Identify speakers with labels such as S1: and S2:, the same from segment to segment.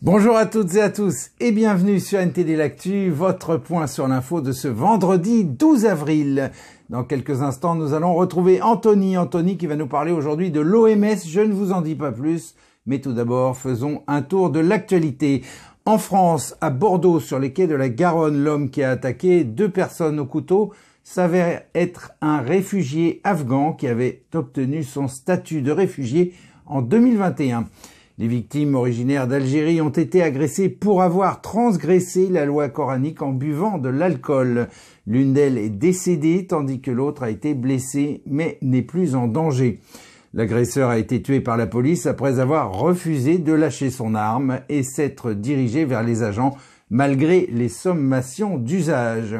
S1: Bonjour à toutes et à tous et bienvenue sur NTD L'Actu, votre point sur l'info de ce vendredi 12 avril. Dans quelques instants, nous allons retrouver Anthony qui va nous parler aujourd'hui de l'OMS. Je ne vous en dis pas plus, mais tout d'abord, faisons un tour de l'actualité. En France, à Bordeaux, sur les quais de la Garonne, l'homme qui a attaqué 2 personnes au couteau s'avère être un réfugié afghan qui avait obtenu son statut de réfugié en 2021. Les victimes originaires d'Algérie ont été agressées pour avoir transgressé la loi coranique en buvant de l'alcool. L'une d'elles est décédée tandis que l'autre a été blessée mais n'est plus en danger. L'agresseur a été tué par la police après avoir refusé de lâcher son arme et s'être dirigé vers les agents malgré les sommations d'usage.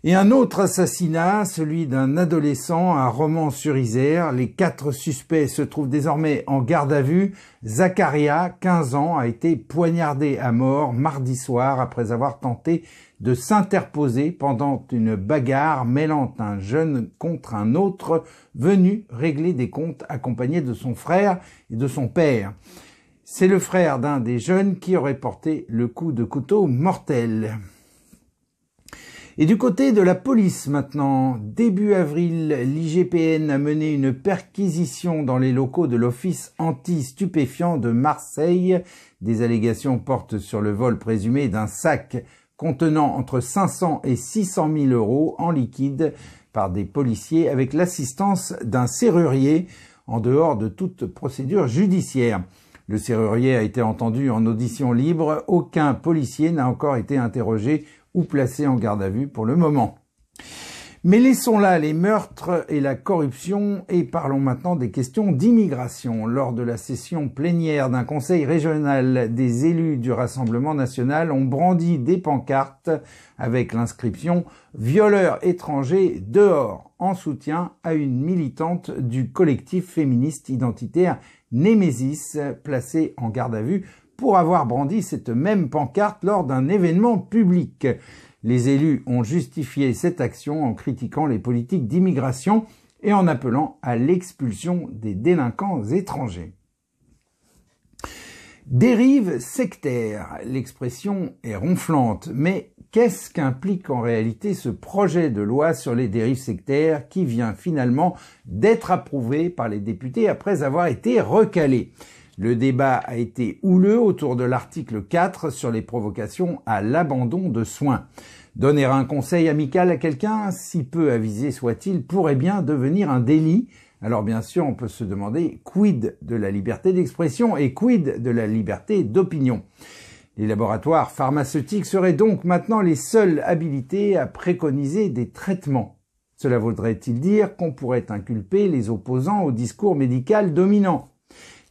S1: Et un autre assassinat, celui d'un adolescent à Romans-sur-Isère. Les 4 suspects se trouvent désormais en garde à vue. Zacharia, 15 ans, a été poignardé à mort mardi soir après avoir tenté de s'interposer pendant une bagarre mêlant un jeune contre un autre venu régler des comptes accompagné de son frère et de son père. C'est le frère d'un des jeunes qui aurait porté le coup de couteau mortel. Et du côté de la police maintenant, début avril, l'IGPN a mené une perquisition dans les locaux de l'Office anti-stupéfiants de Marseille. Des allégations portent sur le vol présumé d'un sac contenant entre 500 et 600 000 euros en liquide par des policiers avec l'assistance d'un serrurier en dehors de toute procédure judiciaire. Le serrurier a été entendu en audition libre. Aucun policier n'a encore été interrogé ou placé en garde à vue pour le moment. Mais laissons là les meurtres et la corruption et parlons maintenant des questions d'immigration. Lors de la session plénière d'un conseil régional, des élus du Rassemblement national ont brandi des pancartes avec l'inscription « Violeurs étrangers dehors » en soutien à une militante du collectif féministe identitaire Némésis, placée en garde à vue pour avoir brandi cette même pancarte lors d'un événement public. Les élus ont justifié cette action en critiquant les politiques d'immigration et en appelant à l'expulsion des délinquants étrangers. Dérive sectaire, l'expression est ronflante, mais qu'est-ce qu'implique en réalité ce projet de loi sur les dérives sectaires qui vient finalement d'être approuvé par les députés après avoir été recalé ? Le débat a été houleux autour de l'article 4 sur les provocations à l'abandon de soins. Donner un conseil amical à quelqu'un, si peu avisé soit-il, pourrait bien devenir un délit. Alors bien sûr, on peut se demander quid de la liberté d'expression et quid de la liberté d'opinion. Les laboratoires pharmaceutiques seraient donc maintenant les seuls habilités à préconiser des traitements. Cela voudrait-il dire qu'on pourrait inculper les opposants au discours médical dominant?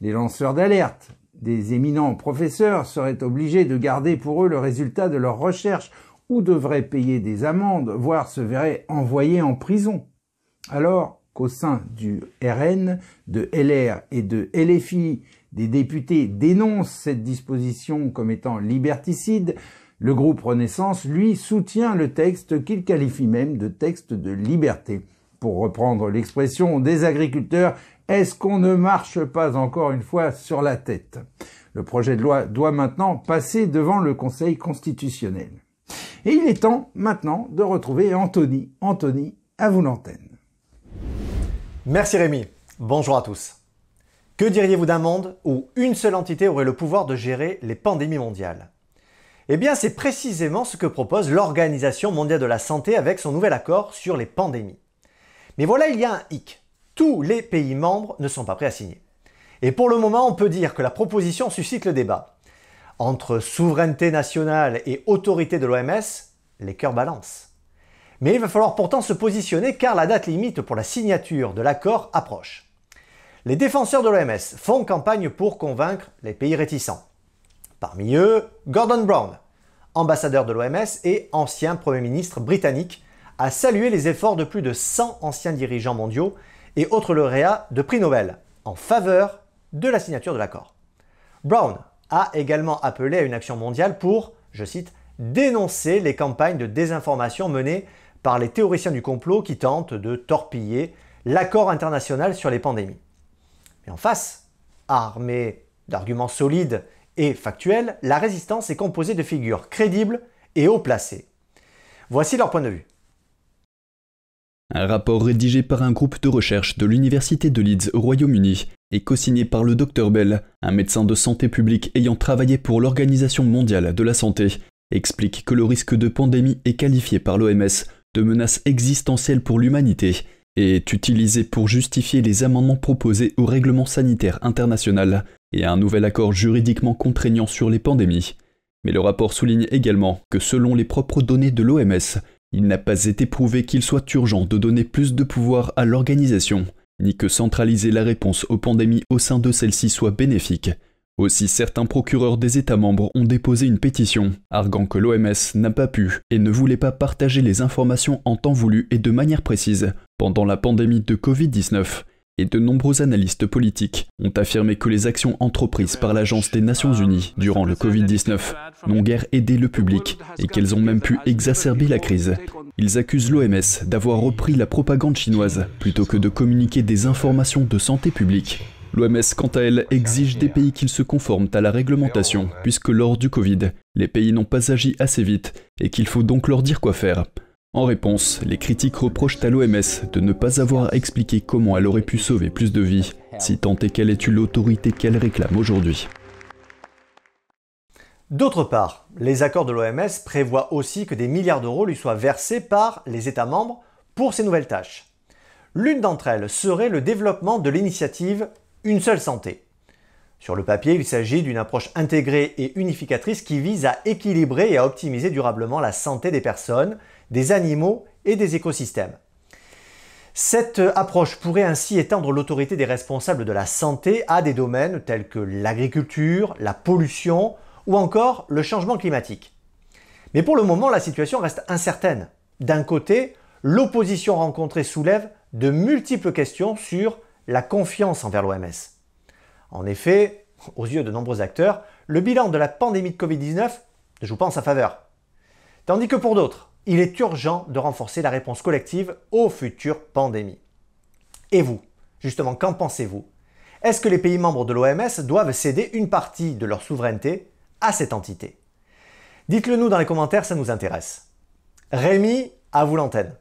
S1: Les lanceurs d'alerte, des éminents professeurs seraient obligés de garder pour eux le résultat de leurs recherches ou devraient payer des amendes, voire se verraient envoyés en prison. Alors qu'au sein du RN, de LR et de LFI, des députés dénoncent cette disposition comme étant liberticide, le groupe Renaissance, lui, soutient le texte qu'il qualifie même de texte de liberté. Pour reprendre l'expression des agriculteurs, est-ce qu'on ne marche pas encore une fois sur la tête? Le projet de loi doit maintenant passer devant le Conseil constitutionnel. Et il est temps maintenant de retrouver Anthony. Anthony, à vous l'antenne.
S2: Merci Rémi. Bonjour à tous. Que diriez-vous d'un monde où une seule entité aurait le pouvoir de gérer les pandémies mondiales? Eh bien, c'est précisément ce que propose l'Organisation mondiale de la santé avec son nouvel accord sur les pandémies. Mais voilà, il y a un hic. Tous les pays membres ne sont pas prêts à signer. Et pour le moment, on peut dire que la proposition suscite le débat. Entre souveraineté nationale et autorité de l'OMS, les cœurs balancent. Mais il va falloir pourtant se positionner car la date limite pour la signature de l'accord approche. Les défenseurs de l'OMS font campagne pour convaincre les pays réticents. Parmi eux, Gordon Brown, ambassadeur de l'OMS et ancien Premier ministre britannique, a salué les efforts de plus de 100 anciens dirigeants mondiaux et autres lauréats de prix Nobel en faveur de la signature de l'accord. Brown a également appelé à une action mondiale pour, je cite, « dénoncer les campagnes de désinformation menées par les théoriciens du complot qui tentent de torpiller l'accord international sur les pandémies ». Mais en face, armé d'arguments solides Et factuel, la résistance est composée de figures crédibles et haut placées. Voici leur point de vue.
S3: Un rapport rédigé par un groupe de recherche de l'Université de Leeds au Royaume-Uni et co-signé par le Dr Bell, un médecin de santé publique ayant travaillé pour l'Organisation mondiale de la santé, explique que le risque de pandémie est qualifié par l'OMS de menace existentielle pour l'humanité et est utilisé pour justifier les amendements proposés au règlement sanitaire international et à un nouvel accord juridiquement contraignant sur les pandémies. Mais le rapport souligne également que selon les propres données de l'OMS, il n'a pas été prouvé qu'il soit urgent de donner plus de pouvoir à l'organisation, ni que centraliser la réponse aux pandémies au sein de celle-ci soit bénéfique. Aussi, certains procureurs des États membres ont déposé une pétition, arguant que l'OMS n'a pas pu et ne voulait pas partager les informations en temps voulu et de manière précise pendant la pandémie de Covid-19. Et de nombreux analystes politiques ont affirmé que les actions entreprises par l'Agence des Nations Unies durant le Covid-19 n'ont guère aidé le public et qu'elles ont même pu exacerber la crise. Ils accusent l'OMS d'avoir repris la propagande chinoise plutôt que de communiquer des informations de santé publique. L'OMS, quant à elle, exige des pays qu'ils se conforment à la réglementation, puisque lors du Covid, les pays n'ont pas agi assez vite et qu'il faut donc leur dire quoi faire. En réponse, les critiques reprochent à l'OMS de ne pas avoir expliqué comment elle aurait pu sauver plus de vies, si tant est qu'elle ait eu l'autorité qu'elle réclame aujourd'hui.
S2: D'autre part, les accords de l'OMS prévoient aussi que des milliards d'euros lui soient versés par les États membres pour ces nouvelles tâches. L'une d'entre elles serait le développement de l'initiative Une seule santé. Sur le papier, il s'agit d'une approche intégrée et unificatrice qui vise à équilibrer et à optimiser durablement la santé des personnes, des animaux et des écosystèmes. Cette approche pourrait ainsi étendre l'autorité des responsables de la santé à des domaines tels que l'agriculture, la pollution ou encore le changement climatique. Mais pour le moment, la situation reste incertaine. D'un côté, l'opposition rencontrée soulève de multiples questions sur la confiance envers l'OMS. En effet, aux yeux de nombreux acteurs, le bilan de la pandémie de Covid-19 ne joue pas en sa faveur. Tandis que pour d'autres, il est urgent de renforcer la réponse collective aux futures pandémies. Et vous, justement, qu'en pensez-vous? Est-ce que les pays membres de l'OMS doivent céder une partie de leur souveraineté à cette entité? Dites-le nous dans les commentaires, ça nous intéresse. Rémi, à vous l'antenne.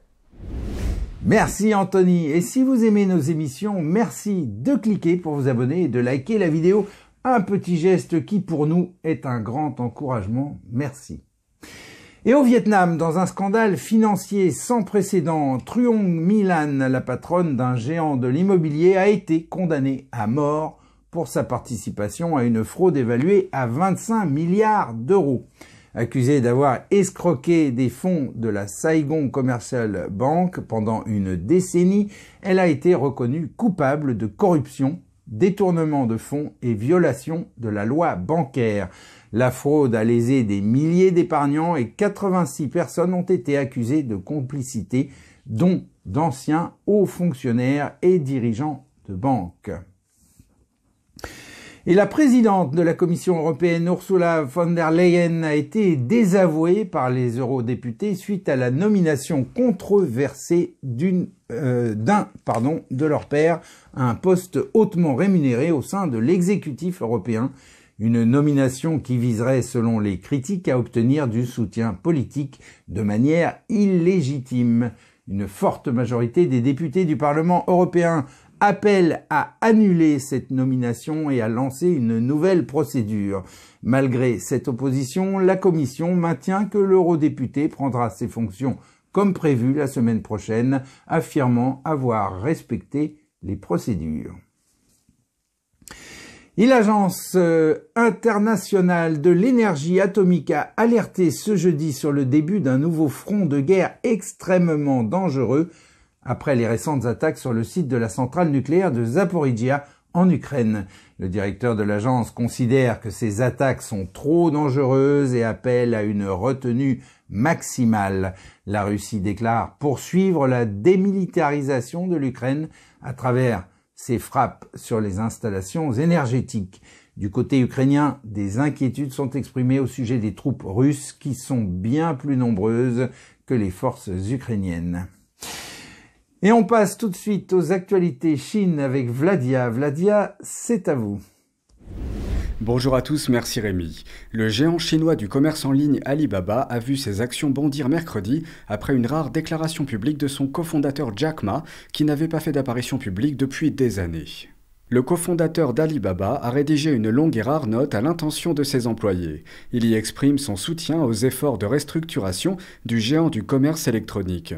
S1: Merci Anthony. Et si vous aimez nos émissions, merci de cliquer pour vous abonner et de liker la vidéo. Un petit geste qui pour nous est un grand encouragement. Merci. Et au Vietnam, dans un scandale financier sans précédent, Truong My Lan, la patronne d'un géant de l'immobilier, a été condamnée à mort pour sa participation à une fraude évaluée à 25 milliards d'euros. Accusée d'avoir escroqué des fonds de la Saigon Commercial Bank pendant une décennie, elle a été reconnue coupable de corruption, détournement de fonds et violation de la loi bancaire. La fraude a lésé des milliers d'épargnants et 86 personnes ont été accusées de complicité, dont d'anciens hauts fonctionnaires et dirigeants de banques. Et la présidente de la Commission européenne, Ursula von der Leyen, a été désavouée par les eurodéputés suite à la nomination controversée de leur père à un poste hautement rémunéré au sein de l'exécutif européen. Une nomination qui viserait, selon les critiques, à obtenir du soutien politique de manière illégitime. Une forte majorité des députés du Parlement européen appelle à annuler cette nomination et à lancer une nouvelle procédure. Malgré cette opposition, la Commission maintient que l'eurodéputé prendra ses fonctions comme prévu la semaine prochaine, affirmant avoir respecté les procédures. Et l'Agence internationale de l'énergie atomique a alerté ce jeudi sur le début d'un nouveau front de guerre extrêmement dangereux après les récentes attaques sur le site de la centrale nucléaire de Zaporijia en Ukraine. Le directeur de l'agence considère que ces attaques sont trop dangereuses et appelle à une retenue maximale. La Russie déclare poursuivre la démilitarisation de l'Ukraine à travers ses frappes sur les installations énergétiques. Du côté ukrainien, des inquiétudes sont exprimées au sujet des troupes russes qui sont bien plus nombreuses que les forces ukrainiennes. Et on passe tout de suite aux actualités Chine avec Vladia. Vladia, c'est à vous.
S4: Bonjour à tous, merci Rémi. Le géant chinois du commerce en ligne Alibaba a vu ses actions bondir mercredi après une rare déclaration publique de son cofondateur Jack Ma, qui n'avait pas fait d'apparition publique depuis des années. Le cofondateur d'Alibaba a rédigé une longue et rare note à l'intention de ses employés. Il y exprime son soutien aux efforts de restructuration du géant du commerce électronique.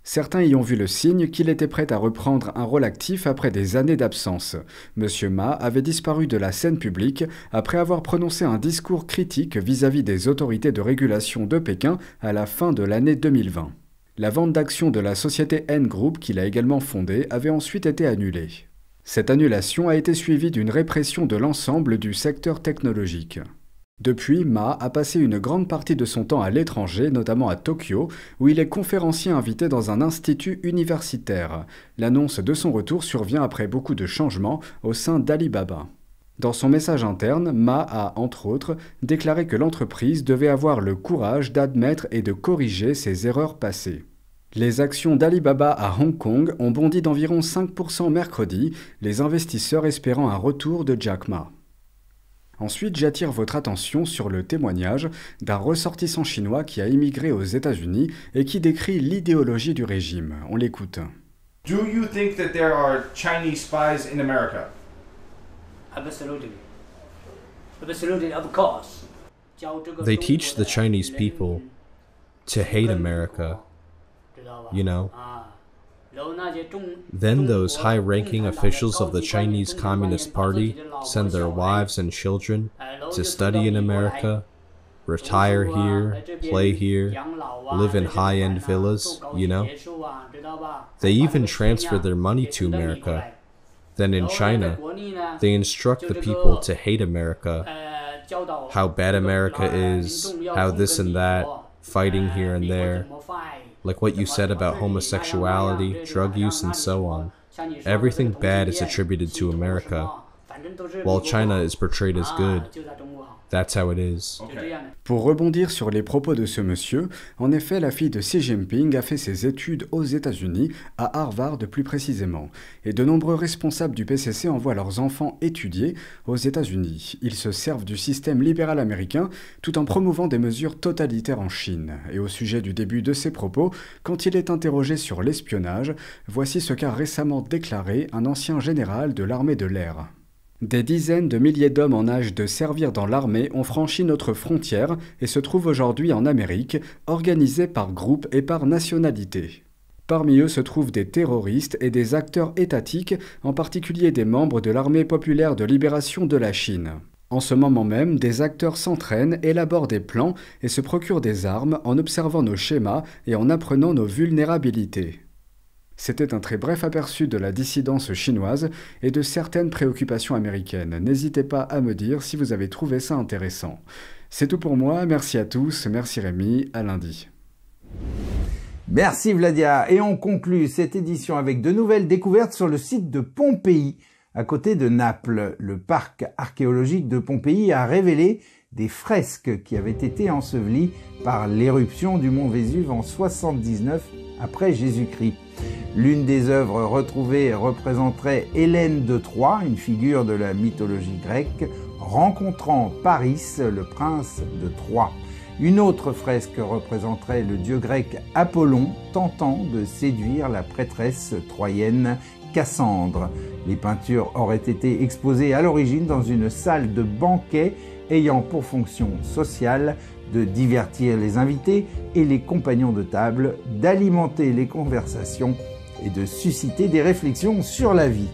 S4: Certains y ont vu le signe qu'il était prêt à reprendre un rôle actif après des années d'absence. Monsieur Ma avait disparu de la scène publique après avoir prononcé un discours critique vis-à-vis des autorités de régulation de Pékin à la fin de l'année 2020. La vente d'actions de la société N Group, qu'il a également fondée, avait ensuite été annulée. Cette annulation a été suivie d'une répression de l'ensemble du secteur technologique. Depuis, Ma a passé une grande partie de son temps à l'étranger, notamment à Tokyo, où il est conférencier invité dans un institut universitaire. L'annonce de son retour survient après beaucoup de changements au sein d'Alibaba. Dans son message interne, Ma a, entre autres, déclaré que l'entreprise devait avoir le courage d'admettre et de corriger ses erreurs passées. Les actions d'Alibaba à Hong Kong ont bondi d'environ 5% mercredi, les investisseurs espérant un retour de Jack Ma. Ensuite, j'attire votre attention sur le témoignage d'un ressortissant chinois qui a immigré aux États-Unis et qui décrit l'idéologie du régime. On l'écoute.
S5: Do you think that there are Chinese spies in America?
S6: Absolutely. Absolutely, of course.
S7: They teach the Chinese people to hate America, you know. Then those high-ranking officials of the Chinese Communist Party send their wives and children to study in America, retire here, play here, live in high-end villas, you know. They even transfer their money to America. Then in China, they instruct the people to hate America, how bad America is, how this and that, fighting here and there. Like what you said about homosexuality, drug use, and so on. Everything bad is attributed to America, while China is portrayed as good. That's how it is.
S4: Pour rebondir sur les propos de ce monsieur, en effet, la fille de Xi Jinping a fait ses études aux États-Unis, à Harvard plus précisément, et de nombreux responsables du PCC envoient leurs enfants étudier aux États-Unis. Ils se servent du système libéral américain tout en promouvant des mesures totalitaires en Chine. Et au sujet du début de ses propos, quand il est interrogé sur l'espionnage, voici ce qu'a récemment déclaré un ancien général de l'armée de l'air. Des dizaines de milliers d'hommes en âge de servir dans l'armée ont franchi notre frontière et se trouvent aujourd'hui en Amérique, organisés par groupe et par nationalité. Parmi eux se trouvent des terroristes et des acteurs étatiques, en particulier des membres de l'Armée populaire de libération de la Chine. En ce moment même, des acteurs s'entraînent, élaborent des plans et se procurent des armes en observant nos schémas et en apprenant nos vulnérabilités. C'était un très bref aperçu de la dissidence chinoise et de certaines préoccupations américaines. N'hésitez pas à me dire si vous avez trouvé ça intéressant. C'est tout pour moi, merci à tous, merci Rémi, à lundi.
S1: Merci Vladia, et on conclut cette édition avec de nouvelles découvertes sur le site de Pompéi, à côté de Naples. Le parc archéologique de Pompéi a révélé des fresques qui avaient été ensevelies par l'éruption du mont Vésuve en 79 après Jésus-Christ. L'une des œuvres retrouvées représenterait Hélène de Troie, une figure de la mythologie grecque, rencontrant Paris, le prince de Troie. Une autre fresque représenterait le dieu grec Apollon tentant de séduire la prêtresse troyenne Cassandre. Les peintures auraient été exposées à l'origine dans une salle de banquet ayant pour fonction sociale de divertir les invités et les compagnons de table, d'alimenter les conversations et de susciter des réflexions sur la vie.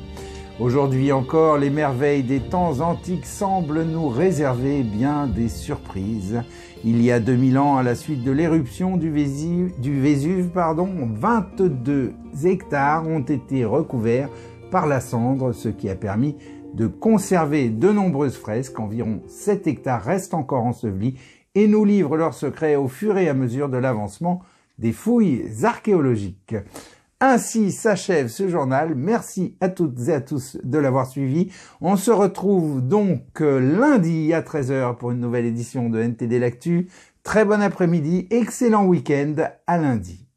S1: Aujourd'hui encore, les merveilles des temps antiques semblent nous réserver bien des surprises. Il y a 2000 ans, à la suite de l'éruption du Vésuve, 22 hectares ont été recouverts par la cendre, ce qui a permis de conserver de nombreuses fresques. Environ 7 hectares restent encore ensevelis et nous livrent leurs secrets au fur et à mesure de l'avancement des fouilles archéologiques. Ainsi s'achève ce journal. Merci à toutes et à tous de l'avoir suivi. On se retrouve donc lundi à 13 h pour une nouvelle édition de NTD L'Actu. Très bon après-midi, excellent week-end, à lundi.